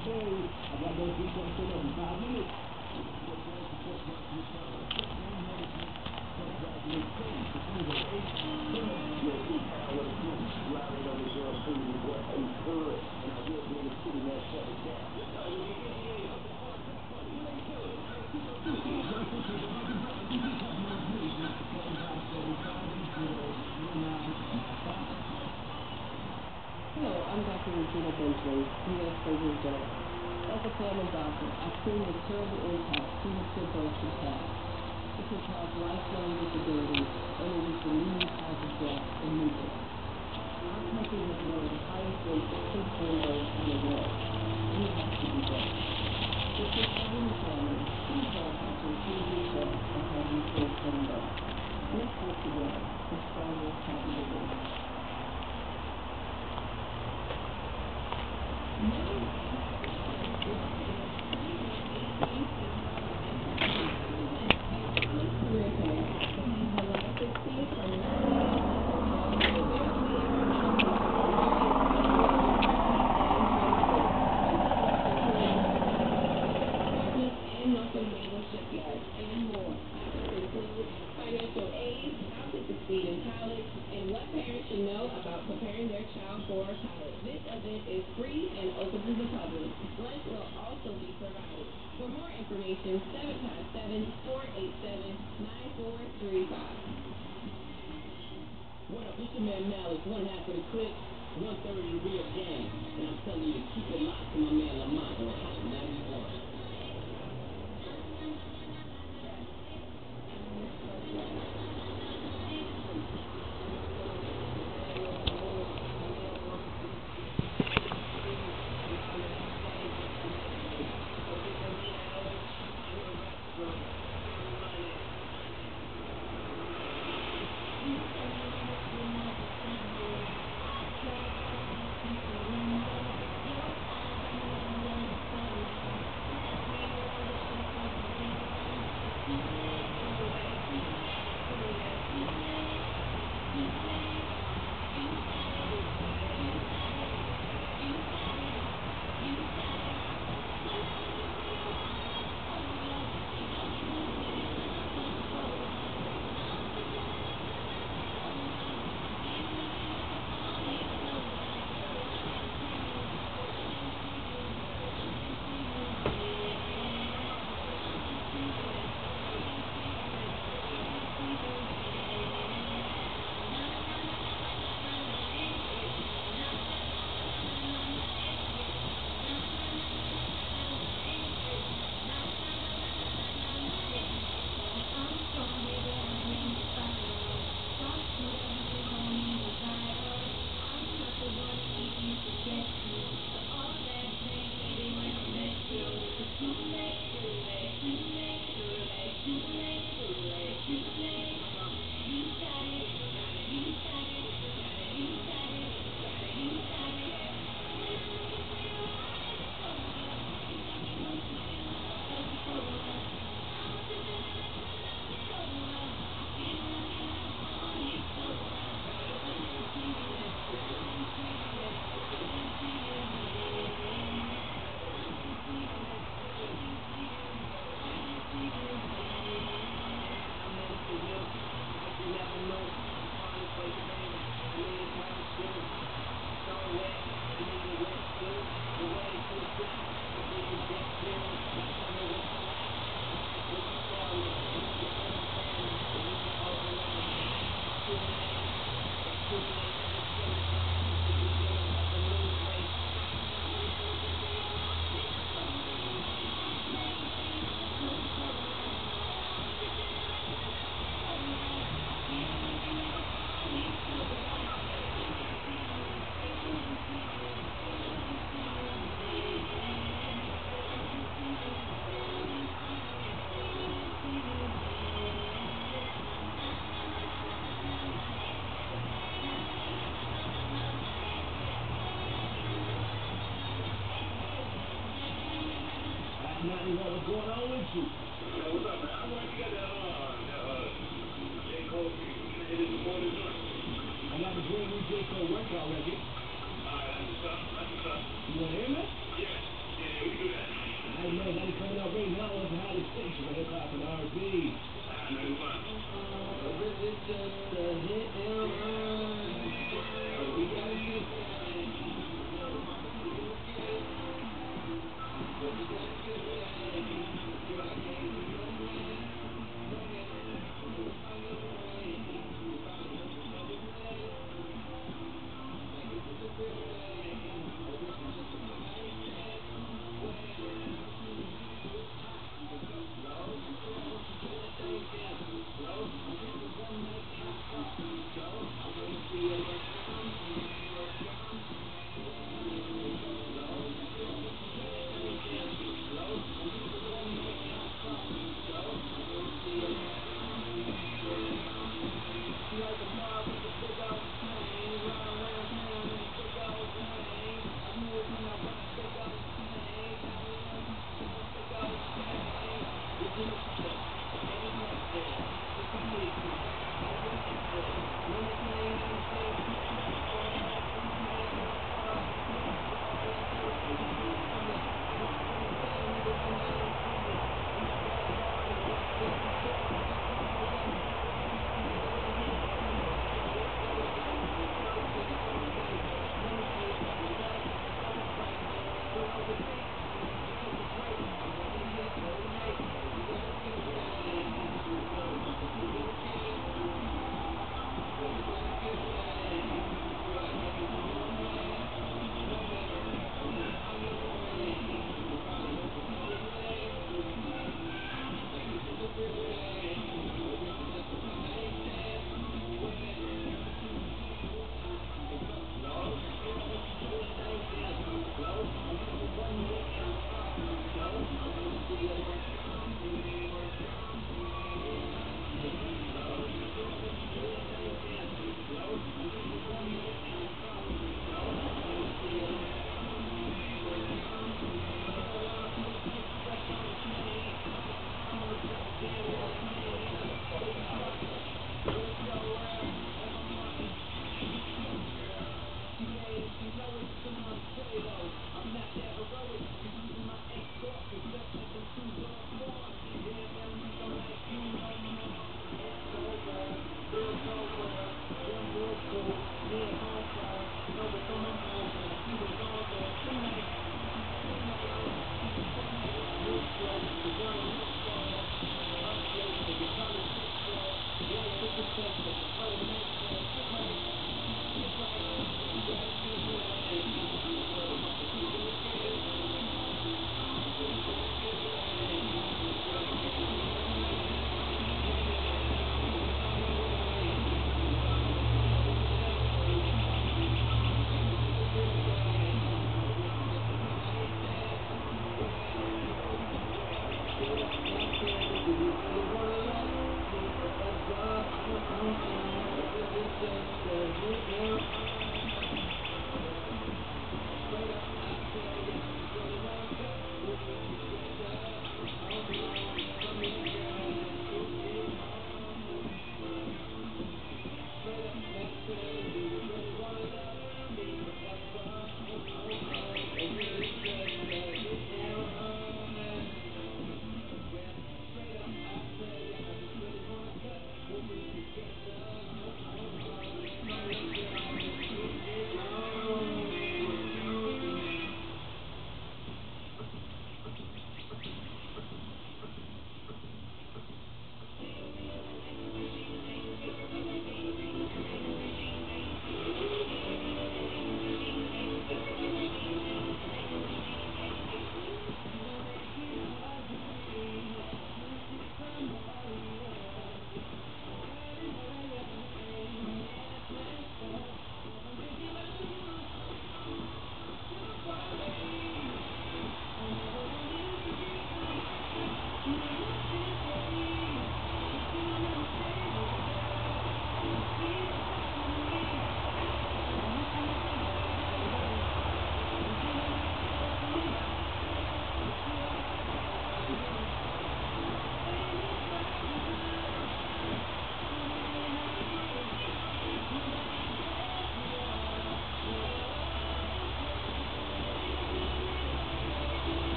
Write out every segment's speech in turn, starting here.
Hello, I'm Dr. Regina Benjamin, U.S. Surgeon General. As a family doctor, I've seen the terrible impact premature birth can have. It can cause lifelong disability, and it is the leading cause of death in newborns. Our country has one of the highest rates of preterm births in the world. We have to do better. If you're having a family, please learn how to improve yourself by having safe home birth. Let's work together for stronger, happier babies. Financial aid, how to succeed in college, and what parents should know about preparing their child for college. This event is free and open to the public. Lunch will also be provided. For more information, 757-487-9435. What up, it's your man Malice, one half of the clip, 1/3 of the real game. And I'm telling you to keep it locked to my man Lamont on Hot 91. Nothing, what's going on with you? Yo, what's up, man? I wonder if you got J. Cole, can I hit it before the joint? I got the brand new J. Cole workout record. Alright, that's what's up, that's what's up. You want to hear me? Yeah, knows how to coming out right now on the hottest station for hip hop and R&B. It's just a hit and run. We gotta get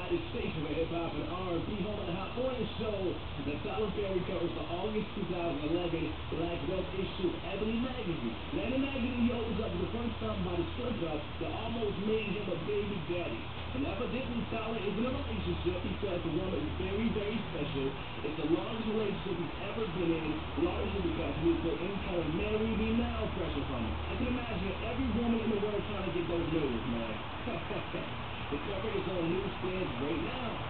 United States of hip-hop and R&B, home of the Hot Morning Show. The Tyler Perry covers the August 2011 Black Wealth issue of Ebony Magazine. Now, the magazine he opens up with the first time by the slip up that almost made him a baby daddy. And evidently, Tyler is in a relationship. He says the woman is very, very special. It's the largest relationship he's ever been in, largely because he was put income marry me now pressure from him. I can imagine every woman in the world trying to get those news, man. The cover is on newsstands right now.